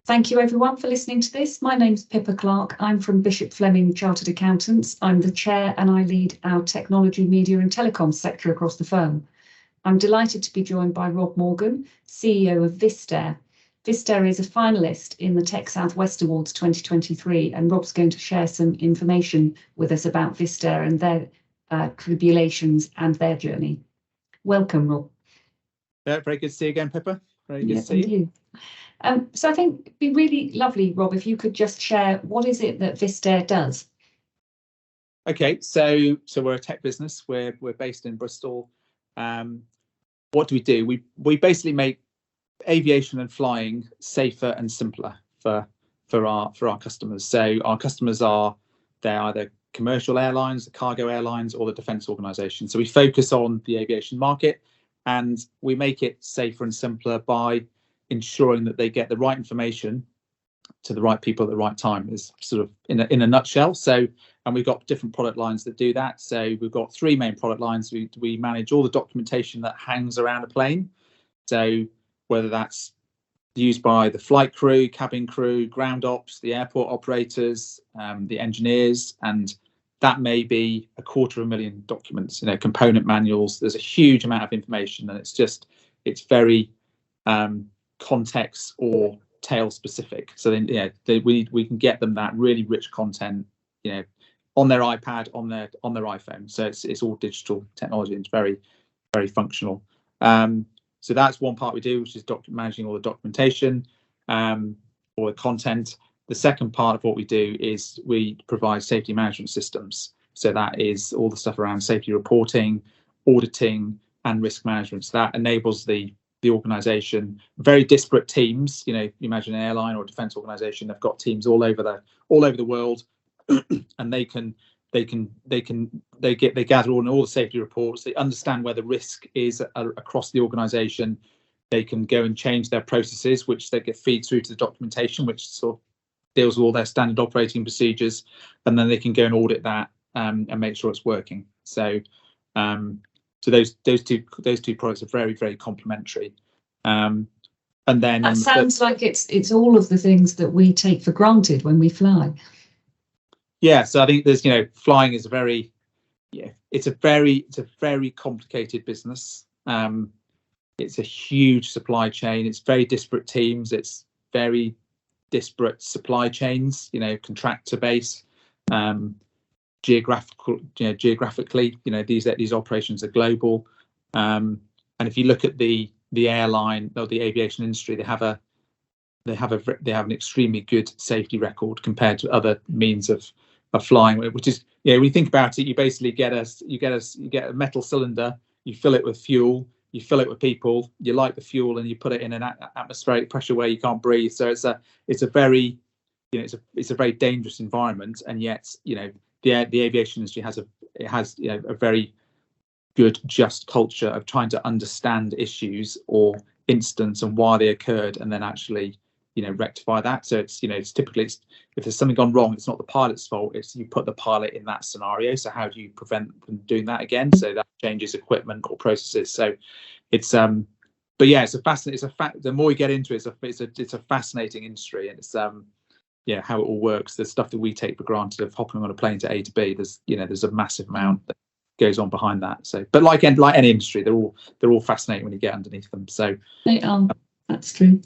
Thank you everyone for listening to this. My name's Pippa Clarke. I'm from Bishop Fleming Chartered Accountants. I'm the chair and I lead our technology, media and telecoms sector across the firm. I'm delighted to be joined by Rob Morgan, CEO of Vistair. Vistair is a finalist in the Tech South West Awards 2023, and Rob's going to share some information with us about Vistair and their tribulations and their journey. Welcome, Rob. Yeah, very good to see you again, Pippa. Very good to see you. So I think it'd be really lovely, Rob, if you could just share what is it that Vistair does. Okay, so we're a tech business. We're based in Bristol. What do? We basically make aviation and flying safer and simpler for our customers. So our customers they're either commercial airlines, the cargo airlines, or the defence organisations. So we focus on the aviation market, and we make it safer and simpler by ensuring that they get the right information to the right people at the right time, is sort of in a nutshell. So, and we've got different product lines that do that. So we've got three main product lines. We manage all the documentation that hangs around a plane. So whether that's used by the flight crew, cabin crew, ground ops, the airport operators, the engineers, and that may be 250,000 documents, component manuals. There's a huge amount of information, and it's very context or tail specific. So then, we can get them that really rich content, on their iPad, on their iPhone. So it's all digital technology, and it's very, very functional. So that's one part we do, which is managing all the documentation or the content. The second part of what we do is we provide safety management systems. So that is all the stuff around safety reporting, auditing, and risk management. So that enables the organisation, very disparate teams. You imagine an airline or a defence organisation. They've got teams all over the world, and they gather all the safety reports. They understand where the risk is across the organisation. They can go and change their processes, which they get feed through to the documentation, which sort of deals with all their standard operating procedures, and then they can go and audit that and make sure it's working. So those two products are very, very complementary. And then that sounds like it's all of the things that we take for granted when we fly. Yeah, so I think there's flying is it's a very complicated business. It's a huge supply chain. It's very disparate teams. It's very disparate supply chains. Contractor base, geographically. These operations are global. And if you look at the airline or the aviation industry, they have an extremely good safety record compared to other means of flying, which is, when you think about it, you basically get a metal cylinder, you fill it with fuel, you fill it with people, you light the fuel, and you put it in an atmospheric pressure where you can't breathe. So it's a very dangerous environment, and yet the aviation industry has a very good, just culture of trying to understand issues or incidents and why they occurred, and then actually rectify that. So it's typically, if there's something gone wrong, it's not the pilot's fault. It's you put the pilot in that scenario. So how do you prevent them doing that again? So that changes equipment or processes. So it's but yeah, it's a fascinating. The more we get into it, it's a fascinating industry, and it's how it all works. The stuff that we take for granted of hopping on a plane to A to B. There's a massive amount that goes on behind that. So, but like any industry, they're all fascinating when you get underneath them. So they are. That's true.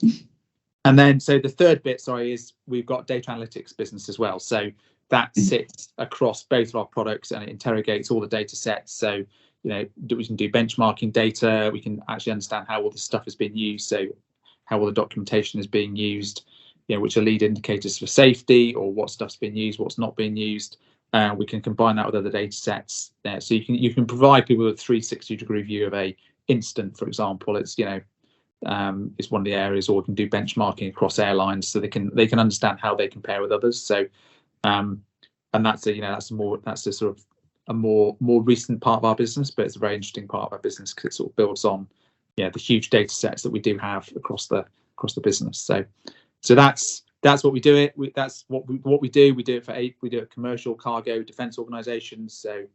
And then, so the third bit, is we've got data analytics business as well. So that sits across both of our products, and it interrogates all the data sets. So, we can do benchmarking data. We can actually understand how all the stuff is being used. So how all the documentation is being used, which are lead indicators for safety, or what stuff's being used, what's not being used. We can combine that with other data sets there. So you can provide people with a 360-degree view of a incident, for example. It's is one of the areas, or we can do benchmarking across airlines, so they can understand how they compare with others. So and that's a sort of a more recent part of our business, but it's a very interesting part of our business because it sort of builds on the huge data sets that we do have across the business. So that's what we do. That's what we do. We do it commercial, cargo, defence organisations. So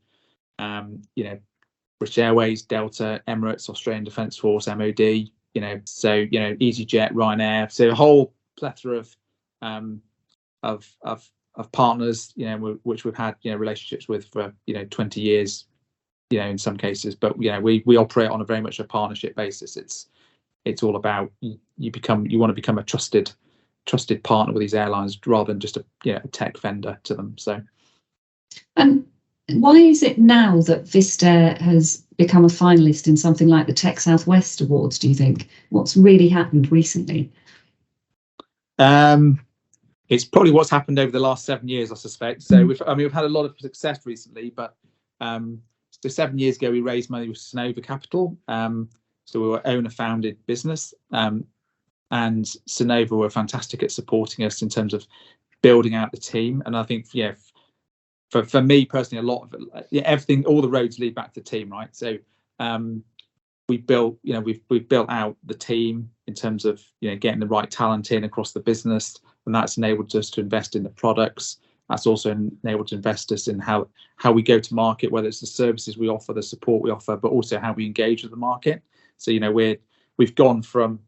British Airways, Delta, Emirates, Australian Defence Force, MOD. So EasyJet, Ryanair. So a whole plethora of partners, which we've had relationships with for 20 years, in some cases. But we operate on a very much a partnership basis. It's all about you want to become a trusted partner with these airlines rather than just a tech vendor to them. So, and why is it now that Vistair has become a finalist in something like the Tech Southwest Awards, do you think? What's really happened recently? It's probably what's happened over the last 7 years, I suspect. So we've had a lot of success recently, but so 7 years ago we raised money with Sonova Capital. So we were owner-founded business, and Sonova were fantastic at supporting us in terms of building out the team. And I think, for me personally, a lot of it, everything, all the roads lead back to the team, right? So we've built out the team in terms of getting the right talent in across the business, and that's enabled us to invest in the products. That's also enabled to invest us in how we go to market, whether it's the services we offer, the support we offer, but also how we engage with the market. So we've gone from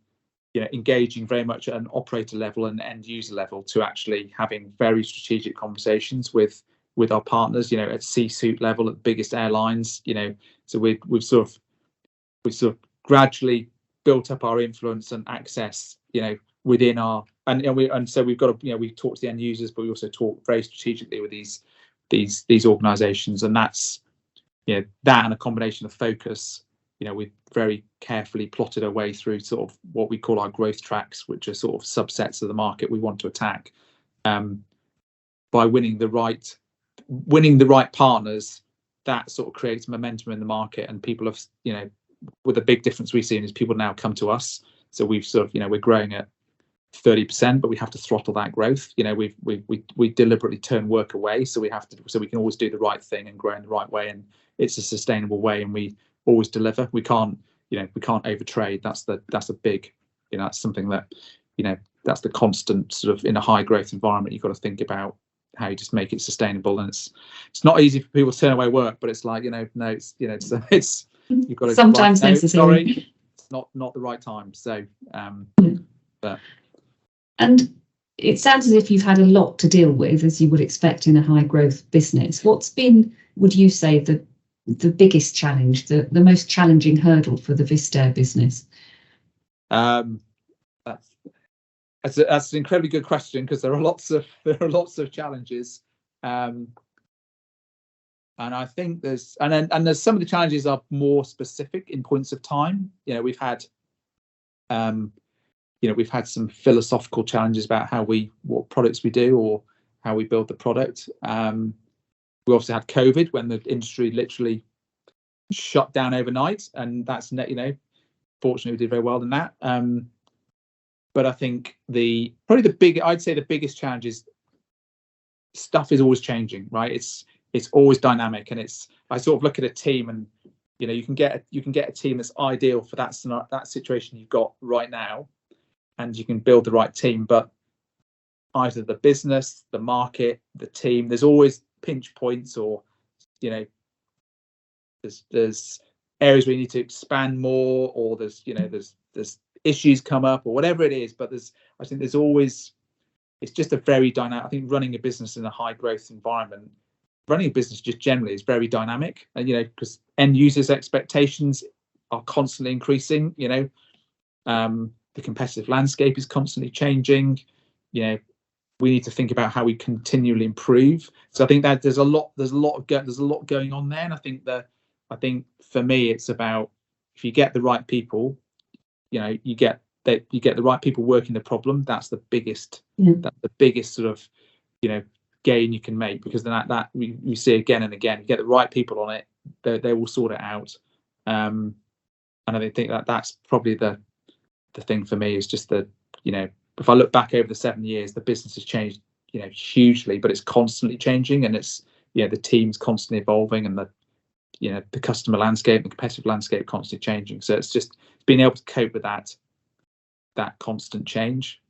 engaging very much at an operator level and end user level to actually having very strategic conversations with our partners, at C-suite level at the biggest airlines. So we've sort of gradually built up our influence and access, within our and so we've got we talk to the end users, but we also talk very strategically with these organisations, and that's that and a combination of focus. We've very carefully plotted our way through sort of what we call our growth tracks, which are sort of subsets of the market we want to attack. By winning the right partners, that sort of creates momentum in the market, and people have with a big difference we've seen is people now come to us. So we've sort of we're growing at 30%, but we have to throttle that growth. We deliberately turn work away, so we can always do the right thing and grow in the right way, and it's a sustainable way, and we always deliver. We can't overtrade. That's a big that's something that that's the constant sort of in a high growth environment. You've got to think about how you just make it sustainable, and it's not easy for people to turn away work, but it's like no, it's you've got to sometimes necessary. Sorry, it's not the right time. So but. And it sounds as if you've had a lot to deal with, as you would expect in a high growth business. What's been, would you say, the biggest challenge, the most challenging hurdle for the Vistair business? That's an incredibly good question, because there are lots of challenges, and I think there's some of the challenges are more specific in points of time. We've had we've had some philosophical challenges about what products we do or how we build the product. We obviously had COVID, when the industry literally shut down overnight, and that's fortunately we did very well in that. But I think I'd say the biggest challenge is stuff is always changing, right? It's always dynamic, and I sort of look at a team, and you can get a team that's ideal for that situation you've got right now, and you can build the right team. But either the business, the market, the team, there's always pinch points, or there's areas where you need to expand more, or there's issues come up, or whatever it is. But I think there's always, it's just a very dynamic. I think running a business in a high growth environment, running a business just generally is very dynamic, and because end users' expectations are constantly increasing. The competitive landscape is constantly changing. We need to think about how we continually improve. So I think that there's a lot going on there, and I think for me it's about, if you get the right people, you get the right people working the problem. That's the biggest sort of gain you can make, because then that we see again and again, you get the right people on it, they will sort it out. And I think that's probably the thing for me, is just that if I look back over the 7 years, the business has changed hugely, but it's constantly changing, and it's the team's constantly evolving, and the customer landscape, the competitive landscape constantly changing. So it's just being able to cope with that constant change.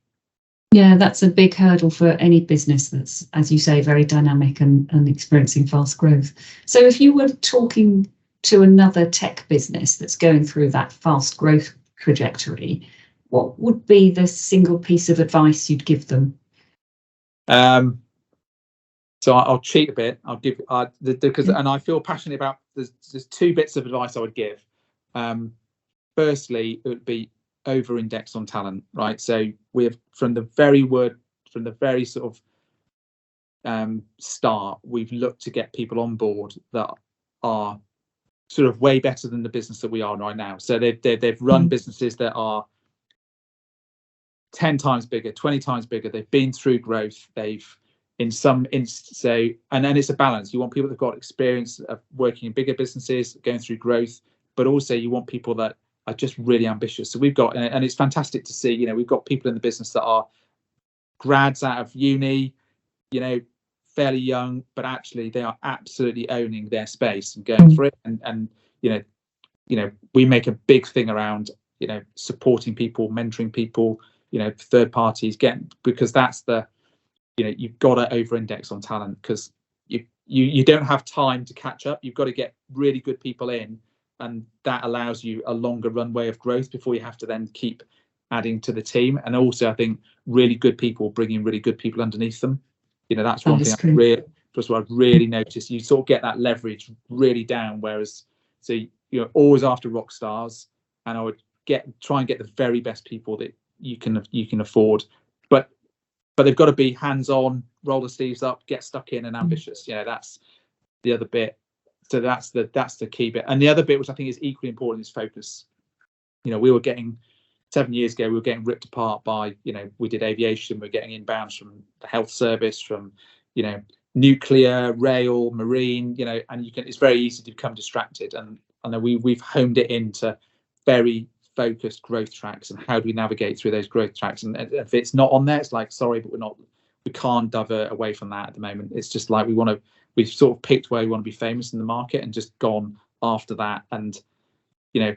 Yeah, that's a big hurdle for any business that's, as you say, very dynamic and experiencing fast growth. So if you were talking to another tech business that's going through that fast growth trajectory, what would be the single piece of advice you'd give them? So I'll cheat a bit. I'll give because and I feel passionate about. There's two bits of advice I would give. Firstly, it would be over-index on talent, right? So we have from the very sort of start, we've looked to get people on board that are sort of way better than the business that we are right now. So they've run businesses that are 10 times bigger, 20 times bigger. They've been through growth. They've in some so and then it's a balance. You want people that've got experience of working in bigger businesses, going through growth, but also you want people that are just really ambitious. So we've got, and it's fantastic to see, you know, we've got people in the business that are grads out of uni, you know, fairly young, but actually they are absolutely owning their space and going for it. And you know, we make a big thing around, you know, supporting people, mentoring people, you know, third parties, because that's the, you know, you've got to over-index on talent because you don't have time to catch up. You've got to get really good people in, and that allows you a longer runway of growth before you have to then keep adding to the team. And also, I think really good people bringing really good people underneath them. You know, that's one thing I've really noticed. You sort of get that leverage really down. Whereas, so you're always after rock stars, and I would try and get the very best people that you can afford, but they've got to be hands-on, roll the sleeves up, get stuck in, and ambitious. You know, that's the other bit. So that's the key bit. And the other bit, which I think is equally important, is focus. You know, we were getting 7 years ago, we were getting ripped apart by, you know, we did aviation, we're getting inbounds from the health service, from, you know, nuclear, rail, marine, you know, and it's very easy to become distracted. And I know we've honed it into very focused growth tracks, and how do we navigate through those growth tracks. And if it's not on there, it's like, sorry, but we can't divert away from that at the moment. It's just like we've sort of picked where we want to be famous in the market and just gone after that. And, you know,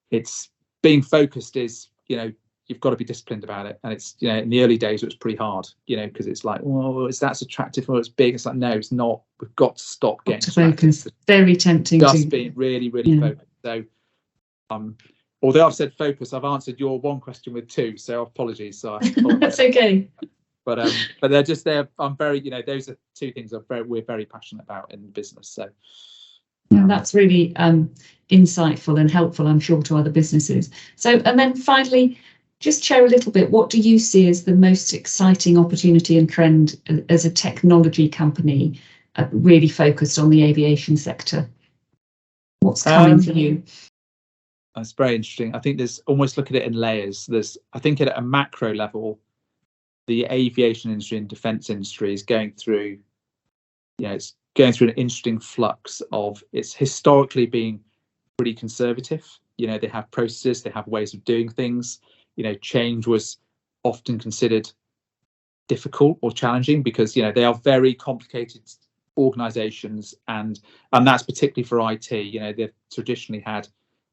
it's being focused is, you know, you've got to be disciplined about it. And it's, you know, in the early days it was pretty hard, you know, because it's like, well, that's attractive or it's big. It's like, no, it's not. We've got to stop getting focused. Very tempting. Just being really focused. So although I've said focus, I've answered your one question with two, so apologies. So that's okay. But they're just there. I'm very, you know, those are two things we're very passionate about in business. So that's really insightful and helpful, I'm sure, to other businesses. So, and then finally, just share a little bit. What do you see as the most exciting opportunity and trend as a technology company really focused on the aviation sector? What's coming for you? That's very interesting. I think there's almost look at it in layers. I think at a macro level, the aviation industry and defence industry is going through, you know, it's going through an interesting flux of, it's historically being pretty conservative. You know, they have processes, they have ways of doing things. You know, change was often considered difficult or challenging because, you know, they are very complicated organisations, and that's particularly for IT. You know, they've traditionally had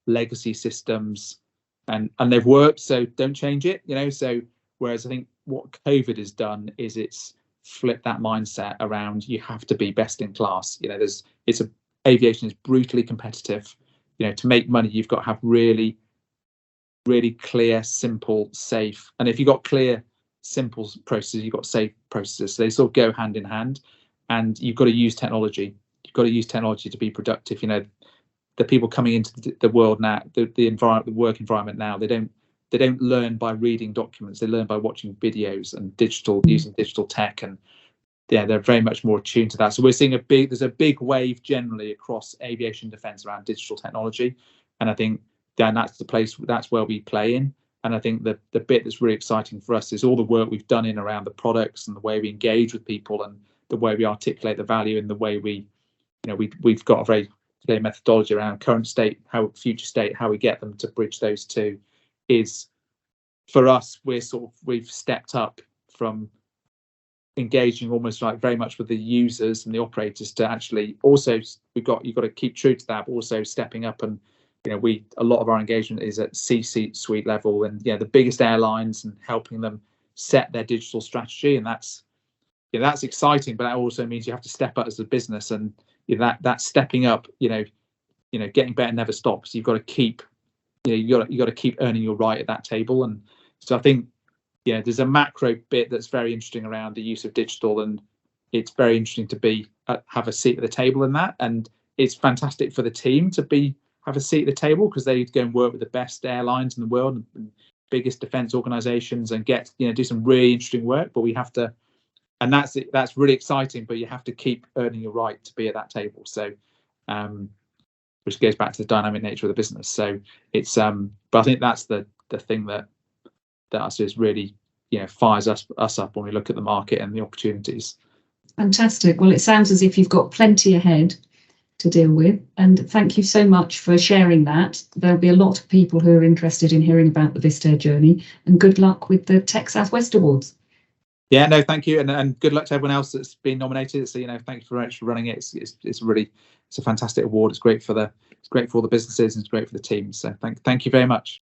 legacy systems and they've worked, so don't change it, you know. So whereas I think what COVID has done is it's flipped that mindset around. You have to be best in class. You know, aviation is brutally competitive. You know, to make money, you've got to have really clear, simple, safe. And if you've got clear, simple processes, you've got safe processes. So they sort of go hand in hand, and you've got to use technology. You've got to use technology to be productive. You know, the people coming into the world now, the work environment now, they don't learn by reading documents. They learn by watching videos and using digital tech, and yeah, they're very much more attuned to that. So we're seeing there's a big wave generally across aviation defence around digital technology, and I think then that's where we play in. And I think the bit that's really exciting for us is all the work we've done in around the products and the way we engage with people and the way we articulate the value and the way we've got a very clear methodology around current state, future state, how we get them to bridge those two. Is for us, we've stepped up from engaging almost like very much with the users and the operators to actually also you've got to keep true to that, but also stepping up. And you know, a lot of our engagement is at C-suite level, and the biggest airlines, and helping them set their digital strategy. And that's exciting, but that also means you have to step up as a business, and that stepping up, getting better never stops. You've got to keep you got to keep earning your right at that table. And so I think there's a macro bit that's very interesting around the use of digital, and it's very interesting to have a seat at the table in that. And it's fantastic for the team to have a seat at the table, because they go and work with the best airlines in the world and biggest defense organizations and get do some really interesting work. But we have to, and that's really exciting, but you have to keep earning your right to be at that table. So which goes back to the dynamic nature of the business. So it's but I think that's the thing that us is really fires us up when we look at the market and the opportunities. Fantastic. Well, it sounds as if you've got plenty ahead to deal with, and thank you so much for sharing that. There'll be a lot of people who are interested in hearing about the Vistair journey, and good luck with the Tech Southwest Awards. Yeah, no, thank you, and good luck to everyone else that's been nominated. So thank you very much for running it. It's a fantastic award. It's great for all the businesses, and it's great for the team. So thank you very much.